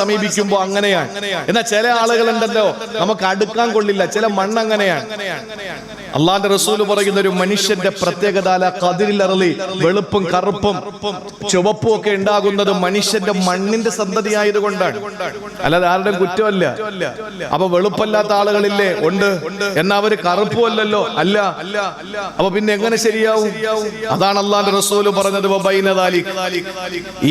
സമീപിക്കുമ്പോ അങ്ങനെയാണ്. എന്നാൽ ചില ആളുകളുണ്ടല്ലോ നമുക്ക് അടുക്കാൻ കൊള്ളില്ല, ചില മണ്ണ് അങ്ങനെയാണ്. അള്ളാന്റെ റസൂല് പറയുന്ന ഒരു മനുഷ്യന്റെ പ്രത്യേകത ഖദിരിൽ വെളുപ്പും കറുപ്പും ചുവപ്പും ഒക്കെ ഉണ്ടാകുന്നത് മനുഷ്യന്റെ മണ്ണിന്റെ സന്തതി ആയതുകൊണ്ടാണ്, അല്ലാതെ ആരുടെയും കുറ്റമല്ല. അപ്പൊ വെളുപ്പല്ലാത്ത ആളുകളില്ലേ? ഉണ്ട്. എന്നാ അവര് കറുപ്പും അല്ലല്ലോ, അല്ല. അപ്പൊ പിന്നെ എങ്ങനെ ശരിയാവും? അതാണ് അള്ളാന്റെ റസൂല് പറഞ്ഞത്,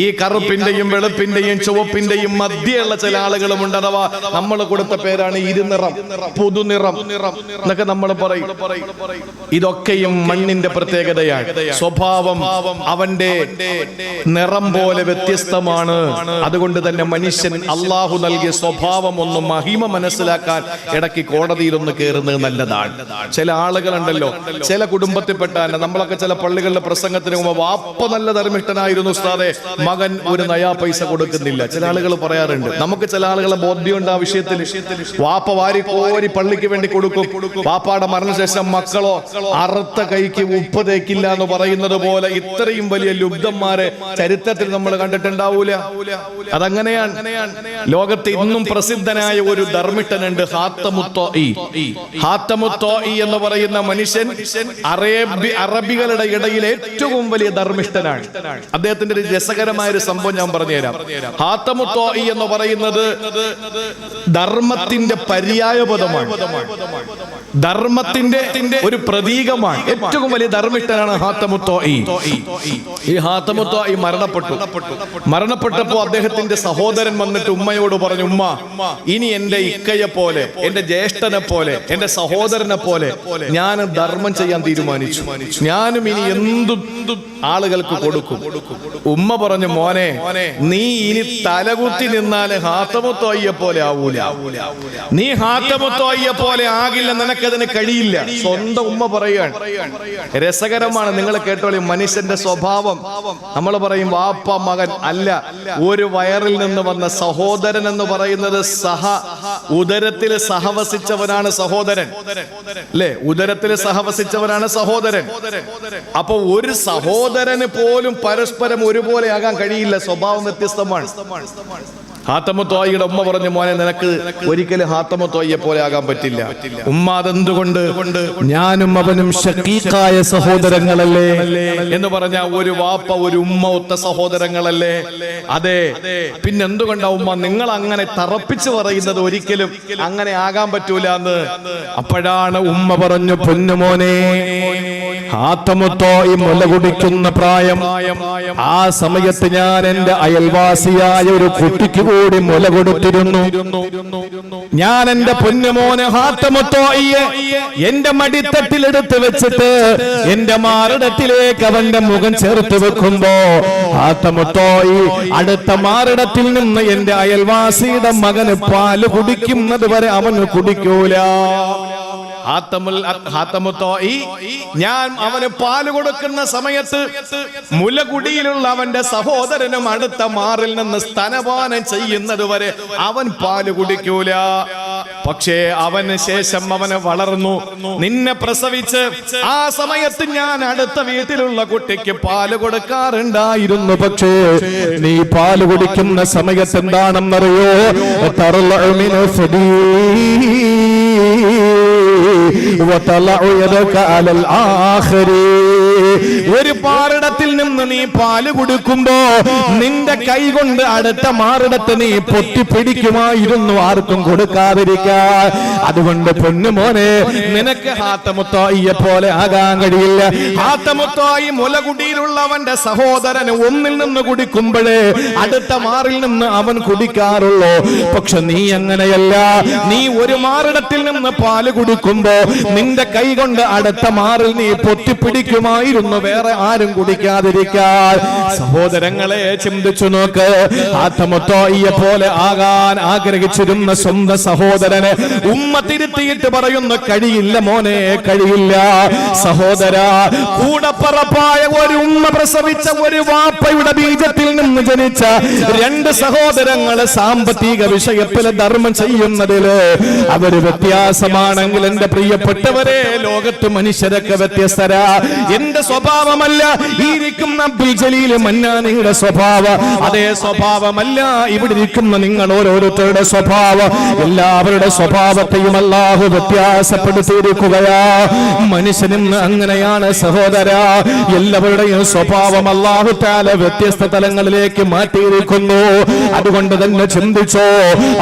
ഈ കറുപ്പിന്റെയും വെളുപ്പിന്റെയും ചുവപ്പിന്റെയും മധ്യയുള്ള ചില ആളുകളുമുണ്ട്. അഥവാ നമ്മൾ കൊടുത്ത പേരാണ് ഇരുനിറം, പുതുനിറം എന്നൊക്കെ നമ്മൾ പറയും. ഇതൊക്കെയും മണ്ണിന്റെ പ്രത്യേകതയാണ്. സ്വഭാവം അവന്റെ നിറം പോലെ വ്യത്യസ്തമാണ്. അതുകൊണ്ട് തന്നെ മനുഷ്യൻ അള്ളാഹു നൽകിയ സ്വഭാവം ഒന്ന് മഹിമ മനസ്സിലാക്കാൻ ഇടയ്ക്ക് കോടതിയിലൊന്ന് കയറുന്നത് നല്ലതാണ്. ചില ആളുകളുണ്ടല്ലോ, ചില കുടുംബത്തിൽപ്പെട്ട നമ്മളൊക്കെ ചില പള്ളികളിലെ പ്രസംഗത്തിന് മുമ്പ് വാപ്പ നല്ല ധർമ്മിഷ്ഠനായിരുന്നു ഉസ്താദെ, മകൻ ഒരു നയാ പൈസ കൊടുക്കുന്നില്ല. ചില ആളുകൾ പറയാറുണ്ട്. നമുക്ക് ചില ആളുകളെ ബോധ്യമുണ്ട് ആ വിഷയത്തിൽ. വാപ്പ വാരി കോരി പള്ളിക്ക് വേണ്ടി കൊടുക്കും. വാപ്പാടെ മരണശേഷം മക്കളോ അറുത്ത കൈക്ക് ഉപ്പ് തേക്കില്ല എന്ന് പറയുന്നത് പോലെ ഇത്രയും വലിയ ലുബ്ധന്മാരെ ചരിത്രത്തിൽ നമ്മൾ കണ്ടിട്ടുണ്ടാവൂല. അതങ്ങനെയാണ്. ലോകത്ത് ഇന്നും പ്രസിദ്ധനായ ഒരു ധർമ്മിഷ്ഠനുണ്ട്, ഹാത്തമുത്തോയി എന്ന് പറയുന്ന മനുഷ്യൻ അറബികളുടെ ഇടയിൽ ഏറ്റവും വലിയ ധർമ്മിഷ്ഠനാണ്. അദ്ദേഹത്തിന്റെ ഒരു രസകരമായ ഒരു സംഭവം ഞാൻ പറഞ്ഞുതരാം. ഹാത്തമുത്തോയി എന്ന് പറയുന്നത് ധർമ്മത്തിന്റെ പര്യായ പദമാണ്, ധർമ്മത്തിന്റെ ഒരു പ്രതീകമാണ്. ഏറ്റവും വലിയ ധർമ്മിഷ്ഠനാണ് ഹാത്തമുത്തോയി. ഈ ഹാത്തമുത്തോയി മരണപ്പെട്ടപ്പോ അദ്ദേഹത്തിന്റെ സഹോദരൻ വന്നിട്ട് ഉമ്മയോട് പറഞ്ഞു, ഉമ്മ, ഇനി എന്റെ ഇക്കയെ പോലെ, എന്റെ ജ്യേഷ്ഠനെ പോലെ, എന്റെ സഹോദരനെ പോലെ ഞാൻ ധർമ്മം ചെയ്യാൻ തീരുമാനിച്ചു. ഞാനും ഇനി എന്തും ആളുകൾക്ക് കൊടുക്കും. ഉമ്മ പറഞ്ഞു, മോനെ, നീ ഇനി തലകുത്തി നിന്നാല് ഹാത്തമുത്തോയെ പോലെ ആവൂല. നീ ഹാത്തമുത്തോയെ പോലെ ആകില്ല, നിനക്കതിന് കഴിയില്ല. സ്വന്തം ഉമ്മ പറയുകയാണ്. രസകരമാണ്, നിങ്ങൾ കേട്ടോളി. മനുഷ്യന്റെ സ്വഭാവം നമ്മൾ പറയും വാപ്പ മകൻ അല്ല. ഒരു വയറിൽ നിന്ന് വന്ന സഹോദരൻ എന്ന് പറയുന്നത് ഉദരത്തിൽ സഹവസിച്ചവനാണ് സഹോദരൻ, അല്ലേ? ഉദരത്തിൽ സഹവസിച്ചവനാണ് സഹോദരൻ. അപ്പൊ ഒരു സഹോദരന് പോലും പരസ്പരം ഒരുപോലെ ആകാൻ കഴിയില്ല, സ്വഭാവം വ്യത്യസ്തമാണ്. ഹാത്തമുത്തോയിയുടെ ഉമ്മ പറഞ്ഞു, മോനെ, നിനക്ക് ഒരിക്കലും ഹാത്തമുത്തോയെ പോലെ ആകാൻ പറ്റില്ല. ഉമ്മ, അതെന്തുകൊണ്ട്? ഞാനും അവനും ശഖീഖായ സഹോദരങ്ങളല്ലേ എന്ന് പറഞ്ഞ ഒരു വാപ്പ ഒരു ഉമ്മ ഒത്ത സഹോദരങ്ങളല്ലേ? അതെ. പിന്നെന്തുകൊണ്ടാ ഉമ്മ നിങ്ങൾ അങ്ങനെ തറപ്പിച്ചു പറയുന്നത്? ഒരിക്കലും അങ്ങനെ ആകാൻ പറ്റൂല എന്ന്. അപ്പോഴാണ് ഉമ്മ പറഞ്ഞു, പൊന്നുമോനെ, ഹാത്തമുത്തോയി മുല കുടിക്കുന്ന പ്രായം. ആ സമയത്ത് ഞാൻ എന്റെ അയൽവാസിയായ ഒരു കുട്ടിക്ക് കൂടി മുല കൊടുത്തിരുന്നു. ഞാൻ എന്റെ പൊന്നുമോനെ ഹാത്തമുത്തോയിയെ എന്റെ മടിത്തട്ടിലെടുത്ത് വെച്ചിട്ട് എന്റെ മാറിടത്തിലേക്ക് അവന്റെ മുഖം ചേർത്ത് വെക്കുമ്പോ ഹാത്തമുത്തോയി അടുത്ത മാറിടത്തിൽ നിന്ന് എന്റെ അയൽവാസിയുടെ മകന് പാല് കുടിക്കുന്നത് വരെ അവന് കുടിക്കൂല. ഞാൻ അവന് പാല് കൊടുക്കുന്ന സമയത്ത് മുലകുടിയിലുള്ള അവന്റെ സഹോദരനും അടുത്ത മാറിൽ നിന്ന് സ്തനപാനം ചെയ്യുന്നത് വരെ അവൻ പാല് കുടിക്കൂല. പക്ഷേ അവന് ശേഷം അവന് വളർന്നു, നിന്നെ പ്രസവിച്ച് ആ സമയത്ത് ഞാൻ അടുത്ത വീട്ടിലുള്ള കുട്ടിക്ക് പാല് കൊടുക്കാറുണ്ടായിരുന്നു. പക്ഷേ നീ പാല് കുടിക്കുന്ന സമയത്ത് എന്താണെന്നറിയോ? ഒരു മാറിടത്തിൽ നിന്ന് നീ പാല് കുടിക്കുമ്പോ നിന്റെ കൈ കൊണ്ട് അടുത്ത മാറിടത്ത് നീ പൊട്ടിപ്പിടിക്കുമായിരുന്നു, ആർക്കും കൊടുക്കാതിരിക്കാൻ. അതുകൊണ്ട് പൊന്നുമോനെ, നിനക്ക് ഹാത്തമുത്തോയിയെ പോലെ ആകാൻ കഴിയില്ല. ഹാത്തമുത്തോയി മുലകുടിയിലുള്ളവന്റെ സഹോദരന് ഒന്നിൽ നിന്ന് കുടിക്കുമ്പോഴേ അടുത്ത മാറിൽ നിന്ന് അവൻ കുടിക്കാറുള്ളൂ. പക്ഷെ നീ അങ്ങനെയല്ല. നീ ഒരു മാറിടത്തിൽ നിന്ന് പാല് കുടിക്കുമ്പോ നിന്റെ കൈ കൊണ്ട് അടുത്ത മാറിൽ നീ പൊത്തിപ്പിടിക്കുമായിരുന്നു, വേറെ ആരും കുടിക്കാതിരിക്കാൻ. സഹോദരങ്ങളെ, ചിന്തിച്ചു നോക്ക്. ഹാത്തമുത്തോയിയെ പോലെ ആകാൻ ആഗ്രഹിച്ചിരുന്ന സ്വന്തം സഹോദരനെ ഉമ്മ തിരുത്തിയിട്ട് പറയുന്നു, കഴിയില്ല മോനെ, കഴിയില്ല. സഹോദര, കൂടപ്പറപ്പായ ഒരു ഉമ്മ പ്രസവിച്ച ഒരു വാപ്പയുടെ ബീജത്തിൽ നിന്ന് ജനിച്ച രണ്ട് സഹോദരങ്ങളെ സാമ്പത്തിക വിഷയത്തിൽ ധർമ്മം ചെയ്യുന്നതില് അവര് വ്യത്യാസമാണെങ്കിൽ എന്റെ പ്രിയപ്പെട്ടവരെ, ലോകത്ത് മനുഷ്യരൊക്കെ വ്യത്യസ്തരാ. എന്റെ സ്വഭാവമല്ല ഈ ഇരിക്കുന്ന അബ്ദുൽ ജലീൽ മന്നാനിയുടെ സ്വഭാവം, അതേ സ്വഭാവമല്ല ഇവിടെ ഇരിക്കുന്ന നിങ്ങൾ ഓരോരുത്തരുടെ സ്വഭാവം. എല്ലാവരുടെ സ്വഭാവത്തെയും അല്ലാഹു വ്യത്യാസപ്പെടുത്തിയിരിക്കുകയാ. മനുഷ്യനിന്ന് അങ്ങനെയാണ് സഹോദര, എല്ലാവരുടെയും സ്വഭാവം അല്ലാഹു തആല വ്യത്യസ്ത തലങ്ങളിലേക്ക് മാറ്റിയിരിക്കുന്നു. അതുകൊണ്ട് തന്നെ ചിന്തിച്ചോ,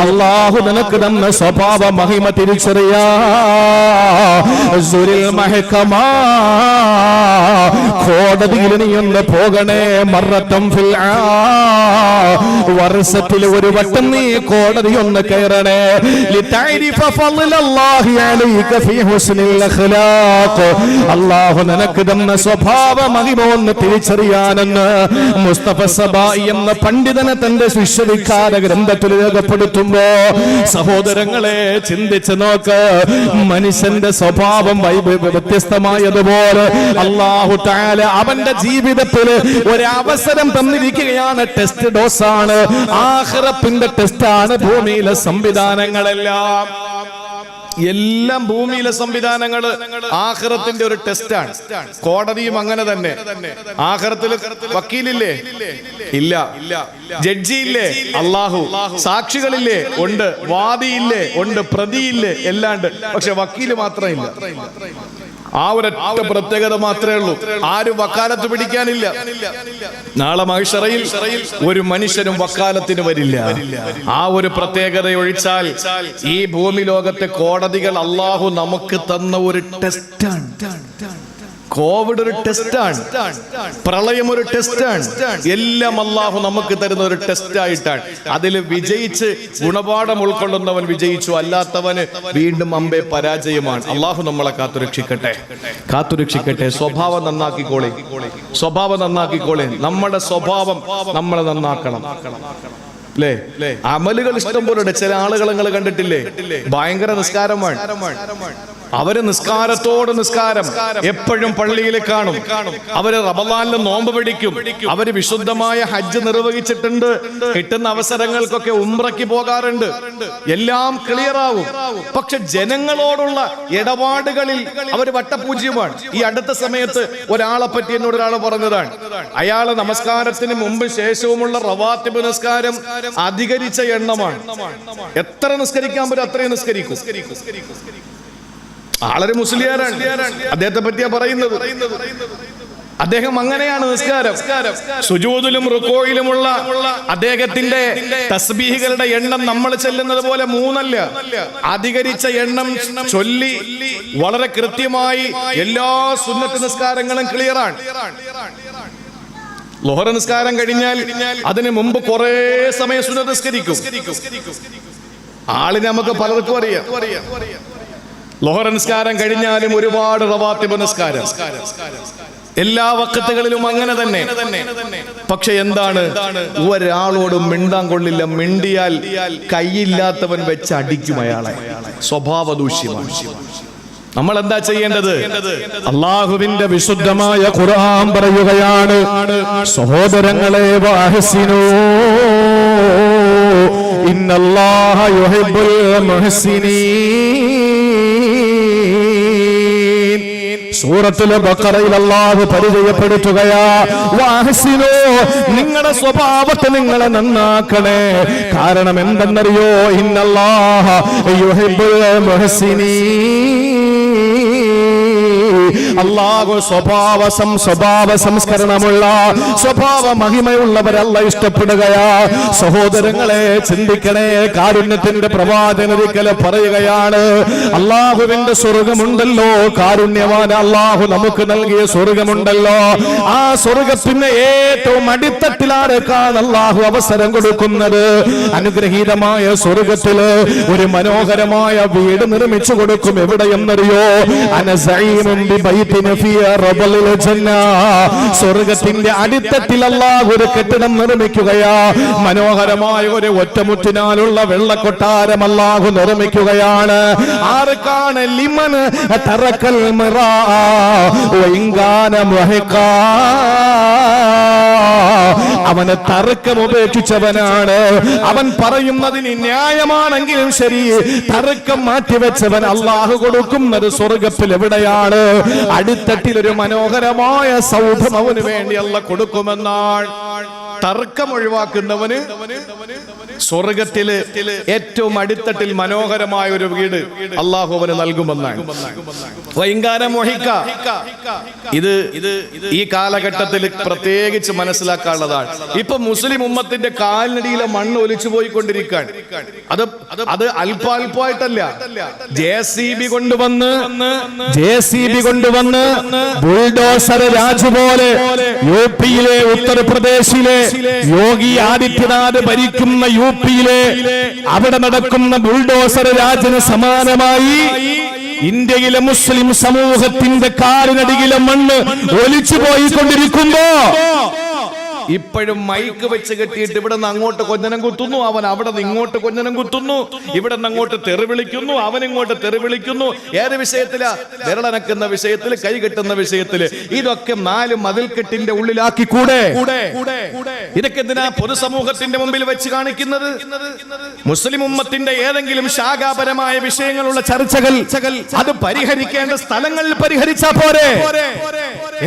അല്ലാഹു നിനക്ക് തന്ന സ്വഭാവ മഹിമ തിരിച്ചറിയാ. കോടതിയിൽ നീ ഒന്ന് പോകണേ, മറത്തം ഫിൽ വർഷത്തിൽ ഒരു വട്ടം നീ കോടതി ഒന്ന് കയറണേ. അല്ലാഹു നിനക്ക് തന്ന സ്വഭാവ മഹിമ ഒന്ന് തിരിച്ചറിയാനെന്ന് മുസ്തഫ സബായി എന്ന പണ്ഡിതനെ തന്റെ വിശ്വവിഖ്യാത ഗ്രന്ഥത്തിൽ രേഖപ്പെടുത്തുമ്പോ സഹോദരങ്ങളെ ചിന്തിച്ചു നോക്ക്. മനുഷ്യന്റെ സ്വഭാവം വ്യത്യസ്തമായതുപോലെ അല്ലാഹു തആല അവന്റെ ജീവിതത്തിൽ ഒരവസരം തന്നിരിക്കുകയാണ്. ടെസ്റ്റ് ഡോസാണ്, ആഖിറത്തിന്റെ ടെസ്റ്റാണ് ഭൂമിയിലെ സംവിധാനങ്ങളെല്ലാം. എല്ലാം ഭൂമിയിലെ സംവിധാനങ്ങള് ആഖിറത്തിന്റെ ഒരു ടെസ്റ്റാണ്. കോടതിയും അങ്ങനെ തന്നെ. ആഖിറത്തിൽ വക്കീലില്ലേ? ഇല്ല. ജഡ്ജിയില്ലേ? അല്ലാഹു. സാക്ഷികളില്ലേ? ഉണ്ട്. വാദിയില്ലേ? ഉണ്ട്. പ്രതിയില്ലേ? എല്ലാം ഉണ്ട്. പക്ഷെ വക്കീല് മാത്രമില്ല. ആ ഒരൊറ്റ പ്രത്യേകത മാത്രമേ ഉള്ളൂ. ആരും വക്കാലത്ത് പിടിക്കാനില്ല. നാളെ മഹ്ശറയിൽ ഒരു മനുഷ്യനും വക്കാലത്തിന് വരില്ല. ആ ഒരു പ്രത്യേകത ഒഴിച്ചാൽ ഈ ഭൂമി ലോകത്തെ കോടതികൾ അല്ലാഹു നമുക്ക് തന്ന ഒരു ടെസ്റ്റാണ്. കോവിഡ് ഒരു ടെസ്റ്റാണ്, പ്രളയം ഒരു ടെസ്റ്റാണ്. എല്ലാം അല്ലാഹു നമുക്ക് തരുന്ന ഒരു ടെസ്റ്റ് ആയിട്ടാണ്. അതിൽ വിജയിച്ച് ഗുണപാഠം ഉൾക്കൊള്ളുന്നവൻ വിജയിച്ചു, അല്ലാത്തവന് വീണ്ടും അമ്പേ പരാജയമാണ്. അല്ലാഹു നമ്മളെ കാത്തുരക്ഷിക്കട്ടെ. സ്വഭാവം നന്നാക്കിക്കോളെ, സ്വഭാവം നന്നാക്കിക്കോളെ. നമ്മുടെ സ്വഭാവം നമ്മൾ നന്നാക്കണം. അല്ലേ? അമലുകൾ ഇഷ്ടം പോലെ. ചില ആളുകൾ നിങ്ങൾ കണ്ടിട്ടില്ലേ? ഭയങ്കര നിസ്കാരമാണ്. അവര് നിസ്കാരത്തോട് നിസ്കാരം, എപ്പോഴും പള്ളിയിൽ കാണും. അവര് റമളാനിൽ നോമ്പ് പിടിക്കും. അവര് വിശുദ്ധമായ ഹജ്ജ് നിർവഹിച്ചിട്ടുണ്ട്. കിട്ടുന്ന അവസരങ്ങൾക്കൊക്കെ ഉംറയ്ക്ക് പോകാറുണ്ട്. എല്ലാം ക്ലിയർ ആവും. പക്ഷെ ജനങ്ങളോടുള്ള ഇടപാടുകളിൽ അവർ വട്ടപൂജ്യമാണ്. ഈ അടുത്ത സമയത്ത് ഒരാളെ പറ്റി എന്നോട് ഒരാൾ പറഞ്ഞതാണ്, അയാള് നമസ്കാരത്തിന് മുമ്പ് ശേഷവുമുള്ള റവാത്തിബ് നിസ്കാരം അധികരിച്ച എണ്ണമാണ്. എത്ര നിസ്കരിക്കാൻ പറ്റും അത്രയും നിസ്കരിക്കും. ആളൊരു മുസ്ലിയാരാണ്. അദ്ദേഹത്തെ പറ്റിയാ പറയുന്നത്. അദ്ദേഹം അങ്ങനെയാണ് നിസ്കാരം. സുജൂദിലും റുക്കോയിലുമുള്ള അദ്ദേഹത്തിന്റെ തസ്ബീഹുകളുടെ എണ്ണം നമ്മൾ ചെല്ലുന്നത് പോലെ 3 അല്ല, അധികരിച്ച എണ്ണം ചൊല്ലി വളരെ കൃത്യമായി എല്ലാ സുന്നത്ത് നിസ്കാരങ്ങളും ക്ലിയറാണ്. ളുഹർ നിസ്കാരം കഴിഞ്ഞാൽ അതിന് മുമ്പ് കുറെ സമയം സുന്നത്ത് നിസ്കരിക്കും. ആളിനെ നമുക്ക് പലർക്കും അറിയാം. ളുഹർ നിസ്കാരം കഴിഞ്ഞാലും ഒരുപാട് റവാത്തിബ് നിസ്കാരം, എല്ലാ വഖത്തുകളിലും അങ്ങനെ തന്നെ. പക്ഷെ എന്താണ്, ഒരാളോടും മിണ്ടാൻ കൊള്ളില്ല. മിണ്ടിയാൽ കൈയില്ലാത്തവൻ വെച്ച് അടിക്കും അയാളെ. സ്വഭാവ ദൂഷ്യമാണ്. നമ്മൾ എന്താ ചെയ്യേണ്ടത്? അല്ലാഹുവിന്റെ വിശുദ്ധമായ ഖുർആൻ പറയുകയാണ്, സഹോദരങ്ങളെ, വഅഹ്സിനൂ ഇന്നല്ലാഹ യുഹിബ്ബുൽ മുഹ്സിനീൻ. സൂറത്തുൽ ബഖറയിൽ അല്ലാഹു പരിചയപ്പെടുത്തുകയാ, വഅഹ്സിനൂ, നിങ്ങളുടെ സ്വഭാവത്തെ നിങ്ങളെ നന്നാക്കണേ. കാരണം എന്തെന്നറിയോ? ഇന്നല്ലാഹ യുഹിബ്ബുൽ മുഹ്സിനീൻ. അല്ലാഹു സ്വഭാവ സംസ്കരണമുള്ള, സ്വഭാവ മഹിമയുള്ളവരല്ല ഇഷ്ടപ്പെടുകയാ. സഹോദരങ്ങളെ ചിന്തിക്കണേ. കാരുണ്യത്തിന്റെ പ്രവാചകനൊരിക്കൽ പറയുകയാണ്, അല്ലാഹുവിന്റെ സ്വർഗമുണ്ടല്ലോ, കാരുണ്യവാൻ അല്ലാഹു നമുക്ക് നൽകിയ സ്വർഗമുണ്ടല്ലോ, ആ സ്വർഗത്തിന് ഏറ്റവും അടിത്തട്ടിലാർക്കാണ് അല്ലാഹു അവസരം കൊടുക്കുന്നത്. അനുഗ്രഹീതമായ സ്വർഗത്തില് ഒരു മനോഹരമായ വീട് നിർമ്മിച്ചു കൊടുക്കും. എവിടെയെന്നറിയോ? അനസഈമുൻ ബിബൈതിൻ ഫീ റബലിൽ ജന്ന. സ്വർഗത്തിന്റെ അടിത്തട്ടിൽ അല്ലാഹു ഒരു കെട്ടിടം നിർമ്മിക്കുകയാ. മനോഹരമായ ഒരു ഒറ്റമുറ്റിനാലുള്ള വെള്ളക്കൊട്ടാരം അല്ലാഹു നിർമ്മിക്കുകയാണ്. ആർക്കാണ്? ലിമൻ തറക്കൽ മിറാ വഇൻകാന മുഹിഖാ. അവന് തർക്കം ഉപേക്ഷിച്ചവനാണ്. അവൻ പറയുന്നതിന് ന്യായമാണെങ്കിലും ശരി, തർക്കം മാറ്റിവെച്ചവൻ അല്ലാഹു കൊടുക്കുന്നത് സ്വർഗത്തിൽ എവിടെയാണ്? അടിത്തട്ടിൽ ഒരു മനോഹരമായ സൗധം അവന് വേണ്ടി അല്ല കൊടുക്കുമെന്നാണ്. തർക്കം ഒഴിവാക്കുന്നവന് സ്വർഗത്തില് ഏറ്റവും അടിത്തട്ടിൽ മനോഹരമായ ഒരു വീട് അള്ളാഹു അവന് നൽകുമെന്നാണ്. ഇത് ഈ കാലഘട്ടത്തിൽ പ്രത്യേകിച്ച് മനസ്സിലാക്കാനുള്ളതാണ്. ഇപ്പൊ മുസ്ലിം ഉമ്മത്തിന്റെ കാലിനടിയിലെ മണ്ണ് ഒലിച്ചു പോയിക്കൊണ്ടിരിക്കാൻ അത് അല്പാൽപമായിട്ടല്ല, JCB കൊണ്ടുവന്ന് ബുൾഡോസർ രാജ് പോലെ UP-യിലെ ഉത്തർപ്രദേശിലെ യോഗി ആദിത്യനാഥ് ഭരിക്കുന്ന UP-യിലെ അവിടെ നടക്കുന്ന ബുൾഡോസർ രാജിന് സമാനമായി ഇന്ത്യയിലെ മുസ്ലിം സമൂഹത്തിന്റെ കാലിനടിയിലെ മണ്ണ് ഒലിച്ചു പോയിക്കൊണ്ടിരിക്കുമ്പോ ഇപ്പോഴും മൈക്ക് വെച്ച് കെട്ടിയിട്ട് ഇവിടെ നിന്ന് അങ്ങോട്ട് കൊഞ്ഞനം കുത്തുന്നു, അവൻ അവിടെ നിന്ന് ഇങ്ങോട്ട് കൊഞ്ഞനം കുത്തുന്നു, ഇവിടെ നിന്ന് അങ്ങോട്ട് തെറി വിളിക്കുന്നു, അവൻ ഇങ്ങോട്ട് തെറി വിളിക്കുന്നു. ഏത് വിഷയത്തിലാ? വിരളനക്കുന്ന വിഷയത്തിൽ, കൈ കെട്ടുന്ന വിഷയത്തില്. ഇതൊക്കെ 4 മതിൽക്കെട്ടിന്റെ ഉള്ളിലാക്കിക്കൂടെ? ഇതൊക്കെ എന്തിനാ പൊതുസമൂഹത്തിന്റെ മുമ്പിൽ വെച്ച് കാണിക്കുന്നത്? മുസ്ലിം ഉമ്മത്തിന്റെ ഏതെങ്കിലും ശാഖാപരമായ വിഷയങ്ങളുള്ള ചർച്ചകൾ അത് പരിഹരിക്കേണ്ട സ്ഥലങ്ങളിൽ പരിഹരിച്ചാ പോരെ?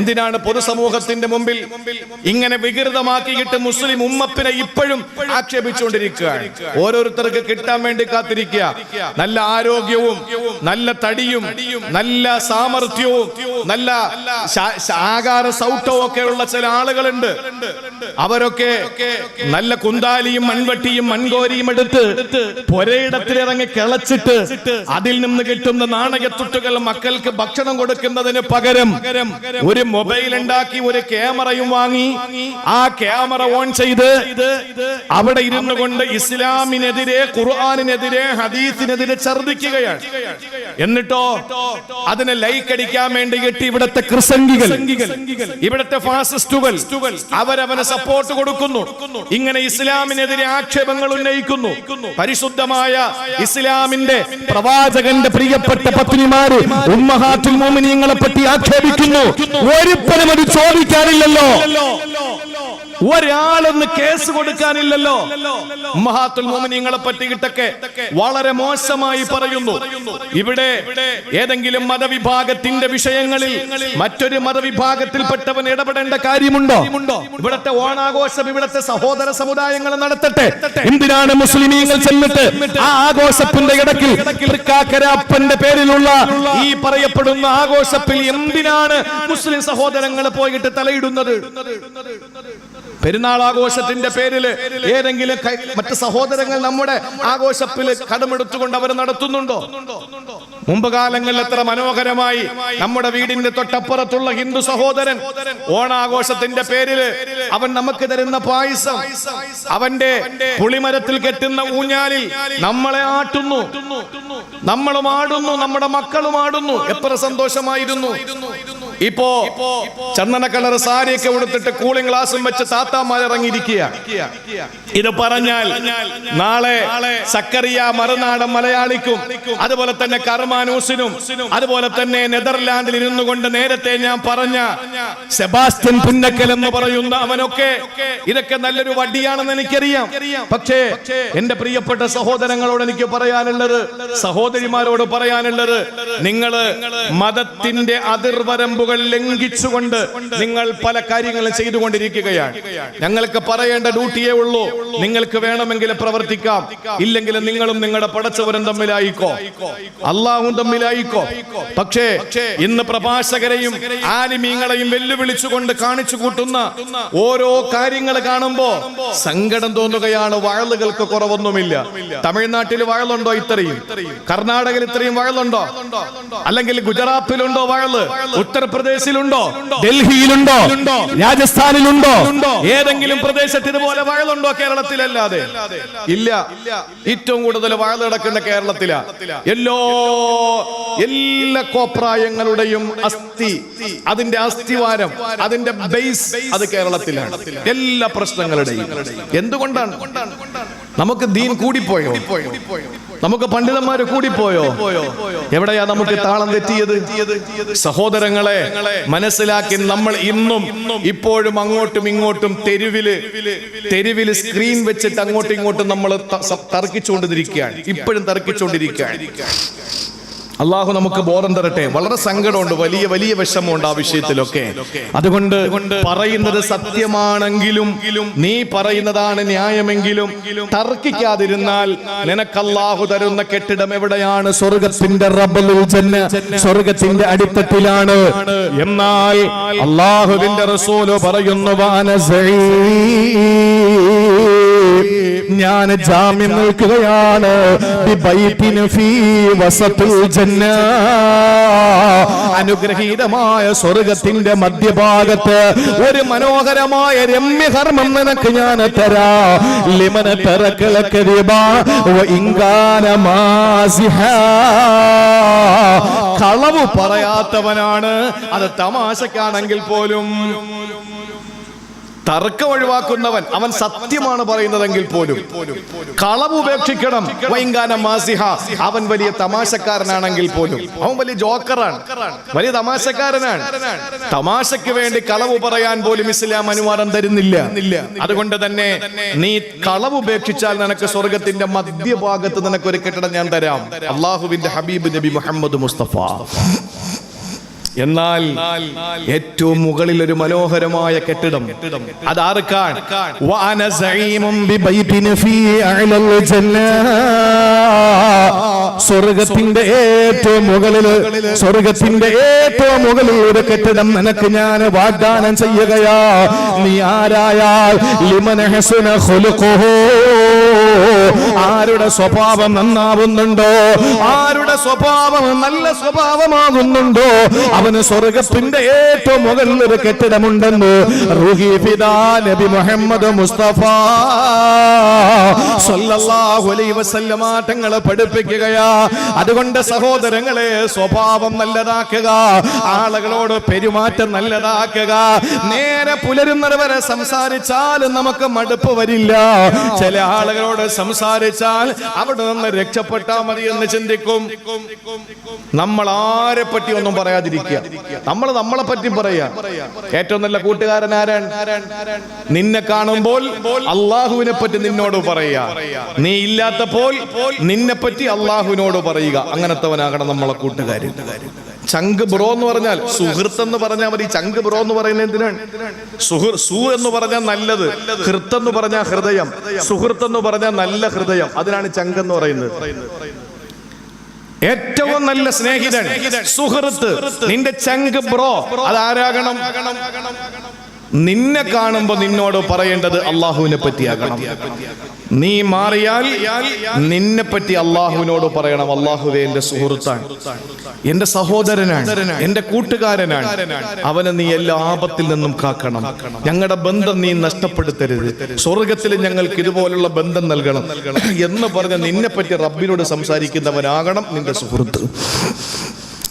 എന്തിനാണ് പൊതുസമൂഹത്തിന്റെ മുമ്പിൽ ഇങ്ങനെ വികൃതമാക്കിയിട്ട് മുസ്ലിം ഉമ്മത്തിനെ ഇപ്പോഴും ആക്ഷേപിച്ചുകൊണ്ടിരിക്കുകയാണ്? ഓരോരുത്തർക്ക് കിട്ടാൻ വേണ്ടി കാത്തിരിക്കുക. നല്ല ആരോഗ്യവും നല്ല തടിയും നല്ല സാമർഥ്യവും നല്ല ആകാര സൗട്ടവും ഒക്കെ ഉള്ള ചില ആളുകളുണ്ട്. അവരൊക്കെ നല്ല കുന്താലിയും മൺവട്ടിയും മൺകോരിയും എടുത്ത് പൊരയിടത്തിലിറങ്ങി കിളച്ചിട്ട് അതിൽ നിന്ന് കിട്ടുന്ന നാണയത്തുട്ടുകൾ മക്കൾക്ക് ഭക്ഷണം കൊടുക്കുന്നതിന് പകരം ഒരു മൊബൈൽ ഉണ്ടാക്കി ഒരു ക്യാമറയും വാങ്ങി ആ ക്യാമറ ഓൺ ചെയ്ത് അവിടെ ഇരുന്നു കൊണ്ട് ഇസ്ലാമിനെതിരെ, ഖുർആനിനെതിരെ, ഹദീസിനെതിരെ ഛർദിക്കുകയാണ്. എന്നിട്ടോ അതിനെ ലൈക്ക് അടിക്കാൻ വേണ്ടി കെട്ടി ഇവിടത്തെ ക്രിസംഗികൾ, ഇവിടത്തെ ഫാസിസ്റ്റുകൾ അവരവന് സപ്പോർട്ട് കൊടുക്കുന്നു. ഇങ്ങനെ ഇസ്ലാമിനെതിരെ ആക്ഷേപങ്ങൾ ഉന്നയിക്കുന്നു. പരിശുദ്ധമായ ഇസ്ലാമിന്റെ പ്രവാചകന്റെ പ്രിയപ്പെട്ട പത്നിമാര് ഉമ്മഹാത്തുൽ മുഅ്മിനീങ്ങളെ പറ്റി ആക്ഷേപിക്കുന്നു. ഒരിക്കലും അത് ചോദിക്കാനില്ലല്ലോ, ഒരാളൊന്ന് കേസ് കൊടുക്കാനില്ലല്ലോ. ഉമ്മഹാത്തുൽ മുഅ്മിനീങ്ങളെ പറ്റിയിട്ടൊക്കെ വളരെ മോശമായി പറയുന്നു. ഇവിടെ ഏതെങ്കിലും മതവിഭാഗത്തിന്റെ വിഷയങ്ങളിൽ മറ്റൊരു മതവിഭാഗത്തിൽപ്പെട്ടവൻ ഇടപെടേണ്ട കാര്യമുണ്ടോ? ഇവിടത്തെ ഓണാഘോഷം ഇവിടത്തെ സഹോദര സമുദായങ്ങൾ നടത്തട്ടെ. എന്തിനാണ് മുസ്ലിമീങ്ങൾ ചെന്നിട്ട് ആ ആഘോഷത്തിന്റെ ഇടയ്ക്ക് തൃക്കാക്കരാപ്പന്റെ പേരിലുള്ള ഈ പറയപ്പെടുന്ന ആഘോഷത്തിൽ എന്തിനാണ് മുസ്ലിം സഹോദരങ്ങൾ പോയിട്ട് തലയിടുന്നത്? പെരുന്നാൾ ആഘോഷത്തിന്റെ പേരിൽ ഏതെങ്കിലും മറ്റ് സഹോദരങ്ങൾ നമ്മുടെ ആഘോഷത്തിൽ കടമെടുത്തുകൊണ്ട് അവർ നടത്തുന്നുണ്ടോ? മുമ്പ് കാലങ്ങളിൽ എത്ര മനോഹരമായി നമ്മുടെ വീടിന്റെ തൊട്ടപ്പുറത്തുള്ള ഹിന്ദു സഹോദരൻ ഓണാഘോഷത്തിന്റെ പേരിൽ അവൻ നമുക്ക് തരുന്ന പായസം, അവന്റെ പുളിമരത്തിൽ കെട്ടുന്ന ഊഞ്ഞാലിൽ നമ്മളെ ആട്ടുന്നു, നമ്മളും ആടുന്നു, നമ്മുടെ മക്കളും ആടുന്നു. എത്ര സന്തോഷമായിരുന്നു. ഇപ്പോ ചന്ദന കളർ സാരിയൊക്കെ ഉടുത്തിട്ട് കൂളിംഗ് ഗ്ലാസും വെച്ച് താത്താമാർ ഇറങ്ങിയിരിക്കുക. ഇത് പറഞ്ഞാൽ നാളെ സക്കറിയ മറുനാടൻ മലയാളിക്കും അതുപോലെ തന്നെ കർമാനൂസിനും അതുപോലെ തന്നെ നെതർലാൻഡിൽ ഇരുന്നു കൊണ്ട് നേരത്തെ ഞാൻ പറഞ്ഞ സെബാസ്റ്റ്യൻ പുന്നക്കൽ എന്ന് പറയുന്ന അവനൊക്കെ ഇതൊക്കെ നല്ലൊരു വടിയാണെന്ന് എനിക്കറിയാം. പക്ഷേ എന്റെ പ്രിയപ്പെട്ട സഹോദരങ്ങളോട് എനിക്ക് പറയാനുള്ളത്, സഹോദരിമാരോട് പറയാനുള്ളത്, നിങ്ങള് മതത്തിന്റെ അതിർവരമ്പുകൾ ലംഘിച്ചുകൊണ്ട് നിങ്ങൾ പല കാര്യങ്ങളും ചെയ്തുകൊണ്ടിരിക്കുകയാണ്. ഞങ്ങൾക്ക് പറയേണ്ട ഡ്യൂട്ടിയേ ഉള്ളൂ. നിങ്ങൾക്ക് വേണമെങ്കിൽ പ്രവർത്തിക്കാം, ഇല്ലെങ്കിൽ നിങ്ങളും നിങ്ങളുടെ പടച്ചവരും തമ്മിലായിക്കോ, അള്ളാഹും തമ്മിലായിക്കോ. പക്ഷേ ഇന്ന് പ്രഭാഷകരെയും ആലിമീങ്ങളെയും വെല്ലുവിളിച്ചുകൊണ്ട് കാണിച്ചു കൂട്ടുന്ന ഓരോ കാര്യങ്ങൾ കാണുമ്പോ സങ്കടം തോന്നുകയാണ്. വഴലുകൾക്ക് കുറവൊന്നുമില്ല. തമിഴ്നാട്ടിൽ വഴലുണ്ടോ ഇത്രയും? കർണാടകയിൽ ഇത്രയും വഴലുണ്ടോ? അല്ലെങ്കിൽ ഗുജറാത്തിലുണ്ടോ വഴല്? ഉത്തർപ്രദേശിലുണ്ടോ? ഡൽഹിയിലുണ്ടോ? രാജസ്ഥാനിലുണ്ടോ? ഏതെങ്കിലും പ്രദേശത്ത് ഇതുപോലെ വഴലുണ്ടോ? കേരളത്തിലല്ലാതെ ഇല്ല. ഏറ്റവും കൂടുതൽ വഴൽ നടക്കുന്ന കേരളത്തിലാ. എല്ലാ കോപ്രായങ്ങളുടെയും അസ്ഥി, അതിന്റെ അസ്ഥിവാരം, അതിന്റെ ബേസ് അത് കേരളത്തിലാണ്. എല്ലാ പ്രശ്നങ്ങളുടെയും. എന്തുകൊണ്ടാണ്? നമുക്ക് ദീൻ കൂടിപ്പോയോ? നമുക്ക് പണ്ഡിതന്മാര് കൂടിപ്പോയോ? എവിടെയാ നമുക്ക് താളം തെറ്റിയത്? സഹോദരങ്ങളെ മനസ്സിലാക്കി, നമ്മൾ ഇന്നും ഇപ്പോഴും അങ്ങോട്ടും ഇങ്ങോട്ടും തെരുവില് സ്ക്രീൻ വെച്ചിട്ട് അങ്ങോട്ടും ഇങ്ങോട്ടും നമ്മൾ തർക്കിച്ചുകൊണ്ടിരിക്കുകയാണ്. ഇപ്പോഴും തർക്കിച്ചുകൊണ്ടിരിക്കുകയാണ്. അള്ളാഹു നമുക്ക് ബോധം തരട്ടെ. വളരെ സങ്കടമുണ്ട്, വലിയ വലിയ വിഷമമുണ്ട് ആ വിഷയത്തിലൊക്കെ. അതുകൊണ്ട് പറയുന്നത് സത്യമാണെങ്കിലും നീ പറയുന്നതാണ് ന്യായമെങ്കിലും തർക്കിക്കാതിരുന്നാൽ നിനക്ക് അള്ളാഹു തരുന്ന കെട്ടിടം എവിടെയാണ്? സ്വർഗത്തിന്റെ റബ്ബുൽ ജന്ന, സ്വർഗത്തിന്റെ അടിത്തട്ടിലാണ്. എന്നാൽ അള്ളാഹുവിന്റെ റസൂല് പറയുന്നു, ഞാൻ ജാമ്യം നിൽക്കുകയാണ് അനുഗ്രഹീതമായ സ്വർഗത്തിന്റെ മധ്യഭാഗത്ത് ഒരു മനോഹരമായ രമ്യകർമ്മം നിനക്ക് ഞാൻ തരാ. ലിമന കളവ് പറയാത്തവനാണ്, അത് തമാശക്കാണെങ്കിൽ പോലും. തർക്കം ഒഴിവാക്കുന്നവൻ, അവൻ സത്യമാണ് പറയുന്നതെങ്കിൽ പോലും കളവ് ഉപേക്ഷിക്കണം. അവൻ വലിയ തമാശക്കാരനാണെങ്കിൽ പോലും, അവൻ വലിയ ജോക്കറാണ്, വലിയ തമാശക്കാരനാണ്. തമാശയ്ക്ക് വേണ്ടി കളവ് പറയാൻ പോലും ഇസ്ലാം അനുവാദം തരുന്നില്ല. അതുകൊണ്ട് തന്നെ നീ കളവ് ഉപേക്ഷിച്ചാൽ നിനക്ക് സ്വർഗത്തിന്റെ മധ്യഭാഗത്ത് നിനക്ക് ഒരു കെട്ടിടം ഞാൻ തരാം. അള്ളാഹുവിന്റെ ഹബീബ് നബി മുഹമ്മദ് മുസ്തഫ. എന്നാൽ ഏറ്റവും മുകളിൽ ഒരു മനോഹരമായ കെട്ടിടം അതാർക്കാണ്? സ്വർഗത്തിന്റെ ഏറ്റവും മുകളിൽ ഒരു കെട്ടിടം നിനക്ക് ഞാൻ വാഗ്ദാനം ചെയ്യുകയാ. നീ ആരായാൽ ലിമൻ ഹസന ഖുലുഖുഹു, ആരുടെ സ്വഭാവം നന്നാവുന്നുണ്ടോ, ആരുടെ സ്വഭാവം നല്ല സ്വഭാവമാകുന്നുണ്ടോ, അവന് സ്വർഗത്തിന്റെ ഏറ്റവും മുകളിൽ ഒരു കെട്ടിടമുണ്ടെന്ന് റൂഹി ഫിദാ നബി മുഹമ്മദ് മുസ്തഫ സല്ലല്ലാഹു അലൈഹി വസല്ലമ തങ്ങളെ പഠിപ്പിക്കുകയാ. അതുകൊണ്ട് സഹോദരങ്ങളെ, സ്വഭാവം നല്ലതാക്കുക, ആളുകളോട് പെരുമാറ്റം നല്ലതാക്കുക. നേരെ പുലരുന്നത് വരെ സംസാരിച്ചാൽ നമുക്ക് മടുപ്പ് വരില്ല. ചില ആളുകളോട് സംസാരിച്ചാൽ അവിടെ നിന്ന് രക്ഷപ്പെട്ടാൽ മതി എന്ന് ചിന്തിക്കും. നമ്മൾ ആരെ പറ്റി ഒന്നും പറയാതിരിക്കുക, നമ്മൾ നമ്മളെ പറ്റി പറയാ. ഏറ്റവും നല്ല കൂട്ടുകാരൻ ആരാണ്? നിന്നെ കാണുമ്പോൾ അള്ളാഹുവിനെ പറ്റി നിന്നോട് പറയാ, നീ ഇല്ലാത്തപ്പോൾ നിന്നെ പറ്റി അള്ളാഹുവിനോട് പറയുക. അങ്ങനത്തവനാകണം നമ്മളെ കൂട്ടുകാരൻ. ചങ്ക് ബ്രോ എന്ന് പറഞ്ഞാൽ, സുഹൃത്ത് എന്ന് പറഞ്ഞാൽ മതി. ചങ്ക് ബ്രോ എന്ന് പറയുന്നത് എന്തിനാണ്? സു എന്ന് പറഞ്ഞാൽ നല്ലത്, ഹൃത്ത് എന്ന് പറഞ്ഞാൽ ഹൃദയം, സുഹൃത്ത് എന്ന് പറഞ്ഞാൽ നല്ല ഹൃദയം. അതിനാണ് ചങ്ക് എന്ന് പറയുന്നത്. ഏറ്റവും നല്ല സ്നേഹിതൻ, സുഹൃത്ത്, നിന്റെ ചങ്ക് ബ്രോ അതാരാകണം? നിന്നെ കാണുമ്പോ നിന്നോട് പറയേണ്ടത് അള്ളാഹുവിനെ പറ്റിയാകണം. നീ മാറിയാൽ നിന്നെ പറ്റി അള്ളാഹുവിനോട് പറയണം, അള്ളാഹുവേ എന്റെ സുഹൃത്താണ്, എന്റെ സഹോദരനാണ്, എന്റെ കൂട്ടുകാരനാണ്, അവനെ നീ എല്ലാ ആപത്തിൽ നിന്നും കാക്കണം. ഞങ്ങളുടെ ബന്ധം നീ നഷ്ടപ്പെടുത്തരുത്, സ്വർഗത്തിൽ ഞങ്ങൾക്ക് ഇതുപോലുള്ള ബന്ധം നൽകണം എന്ന് പറഞ്ഞ് നിന്നെ പറ്റി റബ്ബിനോട് സംസാരിക്കുന്നവനാകണം നിന്റെ സുഹൃത്ത്.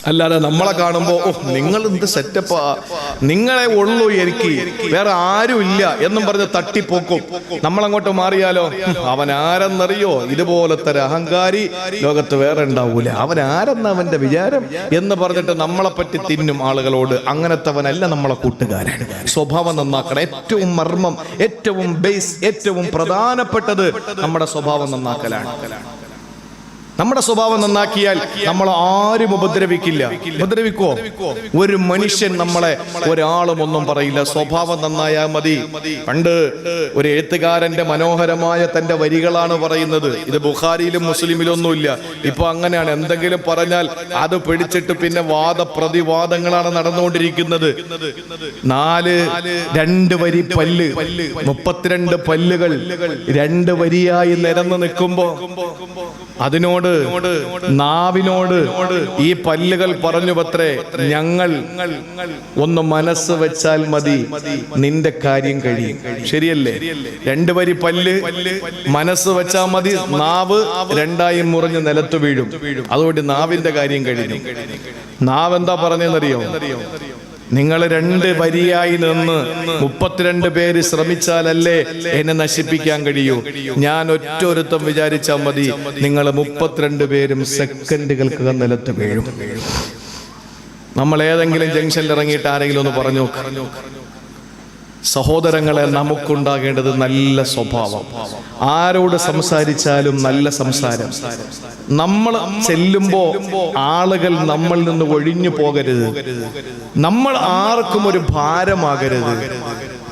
അല്ലാതെ നമ്മളെ കാണുമ്പോ നിങ്ങൾ എന്ത് സെറ്റപ്പാ, നിങ്ങളെ ഉള്ളൂ, എനിക്ക് വേറെ ആരും ഇല്ല എന്നും പറഞ്ഞ് തട്ടിപ്പോക്കും. നമ്മളങ്ങോട്ട് മാറിയാലോ, അവൻ ആരെന്നറിയോ, ഇതുപോലത്തെ ഒരു അഹങ്കാരി ലോകത്ത് വേറെ ഉണ്ടാവൂല, അവൻ ആരെന്ന അവന്റെ വിചാരം എന്ന് പറഞ്ഞിട്ട് നമ്മളെ പറ്റി തിന്നും ആളുകളോട്. അങ്ങനത്തവനല്ല നമ്മളെ കൂട്ടുകാരൻ. സ്വഭാവം നന്നാക്കണം. ഏറ്റവും മർമ്മം, ഏറ്റവും ബേസ്, ഏറ്റവും പ്രധാനപ്പെട്ടത് നമ്മുടെ സ്വഭാവം നന്നാക്കലാണ്. നമ്മുടെ സ്വഭാവം നന്നാക്കിയാൽ നമ്മൾ ആരും ഉപദ്രവിക്കില്ല. ഉപദ്രവിക്കോ? ഒരു മനുഷ്യൻ നമ്മളെ ഒരാളും ഒന്നും പറയില്ല. സ്വഭാവം നന്നായാൽ മതി. പണ്ട് ഒരു എഴുത്തുകാരന്റെ മനോഹരമായ തന്റെ വരികളാണ് പറയുന്നത്. ഇത് ബുഖാരിയിലും മുസ്ലിമിലും ഒന്നുമില്ല. ഇപ്പൊ അങ്ങനെയാണ്. എന്തെങ്കിലും പറഞ്ഞാൽ അത് പിടിച്ചിട്ട് പിന്നെ വാദപ്രതിവാദങ്ങളാണ് നടന്നുകൊണ്ടിരിക്കുന്നത്. 2 വരി പല്ല്, 32 പല്ലുകൾ 2 വരിയായി നിരന്ന് നിൽക്കുമ്പോ അതിനോട്, നാവിനോട് ഈ പല്ലുകൾ പറഞ്ഞു പത്രേ, ഞങ്ങൾ ഒന്ന് മനസ്സ് വെച്ചാൽ മതി, നിന്റെ കാര്യം കഴിയും. ശരിയല്ലേ? 2 വരി പല്ല്, മനസ്സ് വെച്ചാൽ മതി, നാവ് 2ആയി മുറിഞ്ഞ് നിലത്ത് വീഴും. അതുകൊണ്ട് നാവിന്റെ കാര്യം കഴിഞ്ഞു. നാവ് എന്താ പറഞ്ഞെന്നറിയോ? നിങ്ങൾ 2 വരിയായി നിന്ന് 32 പേര് ശ്രമിച്ചാലല്ലേ എന്നെ നശിപ്പിക്കാൻ കഴിയൂ. ഞാൻ ഒറ്റൊരുത്തം വിചാരിച്ചാൽ മതി, നിങ്ങൾ 32 പേരും സെക്കൻഡുകൾക്ക് നിലത്ത് വീഴും. നമ്മൾ ഏതെങ്കിലും ജംഗ്ഷനിൽ ഇറങ്ങിയിട്ട് ആരെങ്കിലും ഒന്ന് പറഞ്ഞു നോക്ക്, സഹോദരങ്ങളെ, നമുക്കുണ്ടാകേണ്ടത് നല്ല സ്വഭാവം. ആരോട് സംസാരിച്ചാലും നല്ല സംസാരം. നമ്മൾ ചെല്ലുമ്പോ ആളുകൾ നമ്മളിൽ നിന്ന് ഒഴിഞ്ഞു പോകരുത്. നമ്മൾ ആർക്കും ഒരു ഭാരമാകരുത്.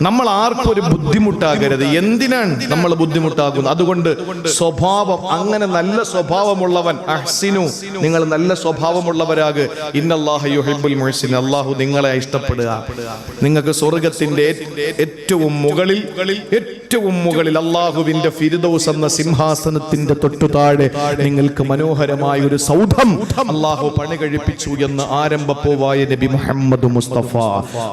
നമ്മൾ ആർക്കും ഒരു ബുദ്ധിമുട്ടാകരുത്. എന്തിനാണ് നമ്മൾ ബുദ്ധിമുട്ടാകുന്നത്? അതുകൊണ്ട് സ്വഭാവം, അങ്ങനെ നല്ല സ്വഭാവമുള്ളവൻ, അഹ്സിനു, നിങ്ങൾ നല്ല സ്വഭാവമുള്ളവരാക്. ഇന്നല്ലാഹ യുഹിബ്ബുൽ മുഹ്സിനീൻ, അല്ലാഹു നിങ്ങളെ ഇഷ്ടപ്പെടുക. നിങ്ങൾക്ക് സ്വർഗ്ഗത്തിന്റെ ഏറ്റവും മുകളിൽ അല്ലാഹുവിന്റെ ഫിർദൗസ് എന്ന സിംഹാസനത്തിന്റെ തൊട്ടു താഴെ നിങ്ങൾക്ക് മനോഹരമായ ഒരു സൗധം അല്ലാഹു പണി കഴിപ്പിച്ചു എന്ന് ആരംഭപ്പൂവായ നബി മുഹമ്മദ് മുസ്തഫ.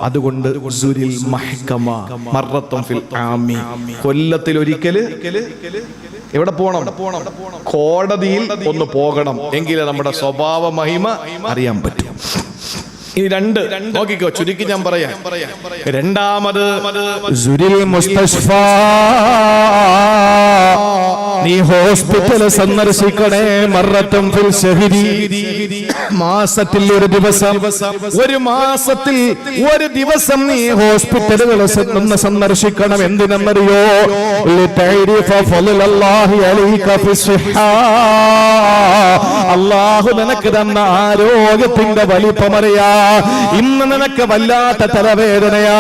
അതുകൊണ്ട് സുരിൽ മഹ്കമ മർറത്തുൻ ഫിൽ ആമി, കൊല്ലത്തിൽ ഒരിക്കല് എവിടെ പോകണം? കോടതിയിൽ ഒന്ന് പോകണം. എങ്കിലേ നമ്മുടെ സ്വഭാവ മഹിമ അറിയാൻ പറ്റും. ഈ രണ്ട് നോക്കിക്കോ, ചുരുക്കി ഞാൻ പറയാം. രണ്ടാമത് സുരിൽ മുസ്തഷ്ഫ, നീ ഹോസ്പിറ്റൽ സന്ദർശിക്കണേ. മർറത്തുൻ ഫിൽ ശഹരി, മാസത്തിൽ ഒരു ദിവസം, ഒരു മാസത്തിൽ ഒരു ദിവസം നീ ഹോസ്പിറ്റലുകൾ സന്ദർശിക്കണം. എന്തിനെന്നറിയോ? അല്ലാഹു നിനക്ക് തന്ന ആരോഗ്യത്തിന്റെ വലിപ്പമറിയാ. ഇന്ന് നിനക്ക് വല്ലാത്ത തലവേദനയാ,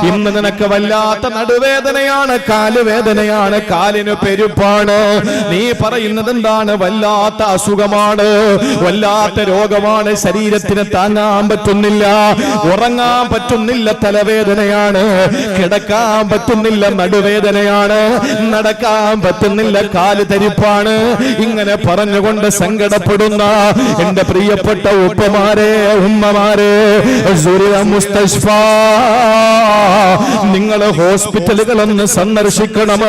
ഇന്ന് നിനക്ക് വല്ലാത്ത നടുവേദനയാണ്, കാലുവേദനയാണ്, കാലിന് പെരുപ്പാണ്. നീ പറയുന്നത് എന്താണ്? വല്ലാത്ത അസുഖമാണ്, വല്ലാത്ത രോഗമാണ്, ശരീരത്തിന് താങ്ങാൻ പറ്റുന്നില്ല, ഉറങ്ങാൻ പറ്റുന്നില്ല, തലവേദനയാണ്, കിടക്കാൻ പറ്റുന്നില്ല, നടുവേദനയാണ്, നടക്കാൻ പറ്റുന്നില്ല, കാല് തരിപ്പാണ്. ഇങ്ങനെ പറഞ്ഞുകൊണ്ട് സങ്കടപ്പെടുന്ന എന്റെ പ്രിയപ്പെട്ട ഉപ്പമാരെ, ഉമ്മമാരെ, മുസ്തഷ്ഫ, നിങ്ങൾ ഹോസ്പിറ്റലുകളൊന്ന് സന്ദർശിക്കണം.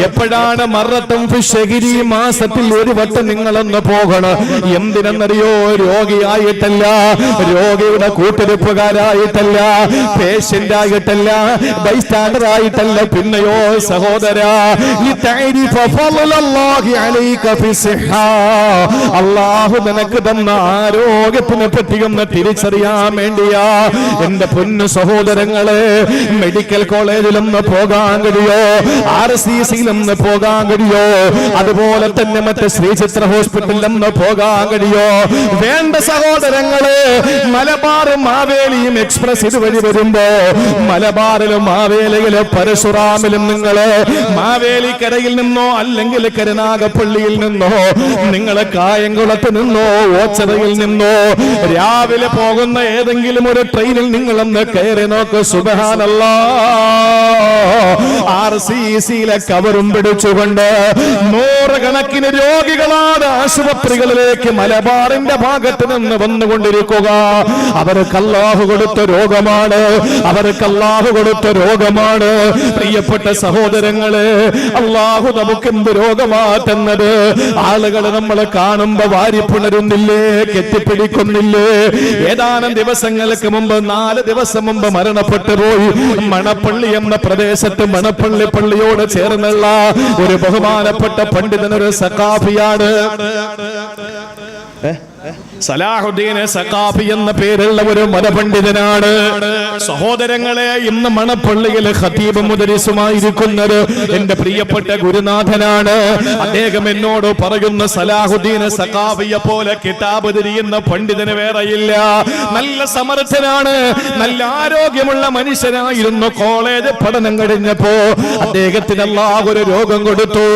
എപ്പോഴാണ്? മർറത്തുൻ ഫി ശഹരി, മാസത്തിൽ ഒരു വട്ടം നിങ്ങളൊന്ന് പോകണം. എന്തിനെന്നറിയോ? രോഗിയായിട്ടല്ല, രോഗിയുടെ കൂട്ടിരിപ്പുകാരായിട്ടല്ല, പേഷ്യന്റ് ആയിട്ടല്ല, ബൈസ്റ്റാൻഡർ ആയിട്ടല്ല. പിന്നെയോ സഹോദരാ, അല്ലാഹു നിനക്ക് തന്ന ആരോഗ്യത്തിനെ പറ്റി ഒന്ന് തിരിച്ചറിയാൻ വേണ്ടിയാ. എന്റെ പൊന്നു സഹോദരങ്ങളെ, മെഡിക്കൽ കോളേജിലൊന്ന് പോകാൻ കഴിയോ? RCCയിലൊന്ന് പോകാൻ കഴിയോ? അതുപോലെ തന്നെ മറ്റേ ശ്രീചിത്ര ഹോസ്പിറ്റലിലൊന്ന് പോകാൻ കഴിയോ? വേണ്ട സഹോദരങ്ങളെ, മലബാറും മാവേലിയും എക്സ്പ്രസ് ഇതുവഴി വരുമ്പോ മലബാറിലും മാവേലിയിലും പരശുറാമിലും നിങ്ങള് മാവേലിക്കരയിൽ നിന്നോ അല്ലെങ്കിൽ കരുനാഗപ്പള്ളിയിൽ നിന്നോ, നിങ്ങള് കായംകുളത്ത് നിന്നോ ഓച്ചറയിൽ നിന്നോ രാവിലെ പോകുന്ന ഏതെങ്കിലും ഒരു ട്രെയിനിൽ നിങ്ങളൊന്ന് കയറി നോക്ക്. സുബ്ഹാനല്ലാഹ്, RCCയിലെ കവറും പിടിച്ചുകൊണ്ട് നൂറുകണക്കിന് രോഗികളാണ് ആശുപത്രികളിലേക്ക് മലബാറിന്റെ ഭാഗത്ത് നിന്ന് വന്നുകൊണ്ടിരിക്കുക. അവർക്ക് അല്ലാഹു കൊടുത്ത രോഗമാണ്, അവർക്ക് അല്ലാഹു കൊടുത്ത രോഗമാണ്. പ്രിയപ്പെട്ട സഹോദരങ്ങളെ, അല്ലാഹു നമുക്ക് എന്ത് രോഗമാ തന്നത്? ആളുകൾ നമ്മളെ കാണുമ്പോ വാരിപ്പുണരുന്നില്ലേ, കെട്ടിപ്പിടിക്കുന്നില്ലേ? ഏതാനും ദിവസങ്ങൾക്ക് മുമ്പ്, 4 ദിവസം മുമ്പ് മരണപ്പെട്ടു പോയി മണപ്പള്ളി എന്ന പ്രദേശത്ത്, മണപ്പള്ളി പള്ളിയോട് ചേർന്നുള്ള ഒരു ബഹുമാനപ്പെട്ട പണ്ഡിതൻ, ഒരു സഖാഫിയാണ്. സലാഹുദ്ദീൻ സഖാഫി എന്ന പേരുള്ള ഒരു മതപണ്ഡിതനാണ്. സഹോദരങ്ങളെ, ഇന്ന് മണപ്പള്ളിയിൽ ഖതീബ് മുദരിസുമായിരിക്കുന്നത് എന്റെ പ്രിയപ്പെട്ട ഗുരുനാഥനാണ്. അദ്ദേഹം എന്നോട് പറയുന്ന, സലാഹുദ്ദീൻ സഖാഫിയെ പോലെ കിതാബ് തിരിയുന്ന പണ്ഡിതന് വേറെയില്ല. നല്ല സമർത്ഥനാണ്, നല്ല ആരോഗ്യമുള്ള മനുഷ്യനായിരുന്നു. കോളേജ് പഠനം കഴിഞ്ഞപ്പോ അദ്ദേഹത്തിന് അല്ലാഹു ഒരു രോഗം കൊടുത്തു.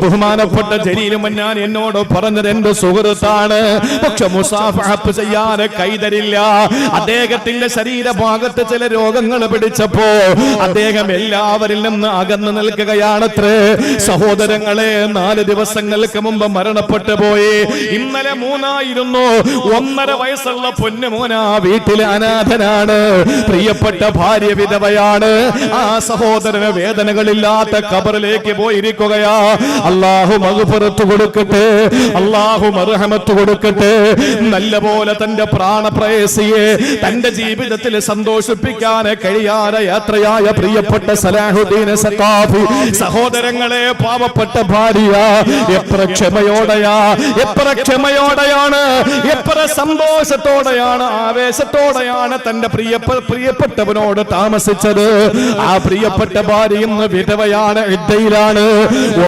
ബഹുമാനപ്പെട്ട ജലീൽ മന്നാൻ എന്നോട് പറഞ്ഞത് എന്റെ സുഹൃത്താണ്, പക്ഷെ മുസാഫഹത്ത് ചെയ്യാൻ കൈതരില്ല. അദ്ദേഹത്തിന്റെ ശരീരഭാഗത്ത് ചില രോഗങ്ങൾ പിടിച്ചപ്പോ അദ്ദേഹം എല്ലാവരിൽ നിന്ന് അകന്നു നിൽക്കുകയാണത്രേ. സഹോദരങ്ങളെ, 4 ദിവസങ്ങൾക്ക് മുമ്പ് മരണപ്പെട്ടു പോയി. ഇന്നലെ 3 1.5 വയസ്സുള്ള പൊന്നുമോന വീട്ടിലെ അനാഥനാണ്. പ്രിയപ്പെട്ട ഭാര്യ വിധവയാണ്. ആ സഹോദരന് വേദനകളില്ലാത്ത ഖബറിലേക്ക് പോയിരിക്കുകയാ. അല്ലാഹു മഗ്ഫിറത്ത് കൊടുക്കട്ടെ, അല്ലാഹു മർഹമത്ത് കൊടുക്കട്ടെ. നല്ലപോലെ തന്റെ പ്രാണപ്രേയസിയെ തന്റെ ജീവിതത്തിൽ സന്തോഷിപ്പിക്കാൻ കഴിയാതെ യാത്രയായ പ്രിയപ്പെട്ട സലാഹുദ്ദീൻ സഖാഫി സഹോദരങ്ങളെ, പാവപ്പെട്ട ഭാര്യ എത്ര ക്ഷമയോടെയാണ്, എത്ര സന്തോഷത്തോടെയാണ്, ആവേശത്തോടെയാണ് തന്റെ പ്രിയപ്പെട്ടവനോട് താമസിച്ചത്. ആ പ്രിയപ്പെട്ട ഭാര്യ ഇന്ന് വിധവയാണ്, ഇദ്ദയിലാണ്.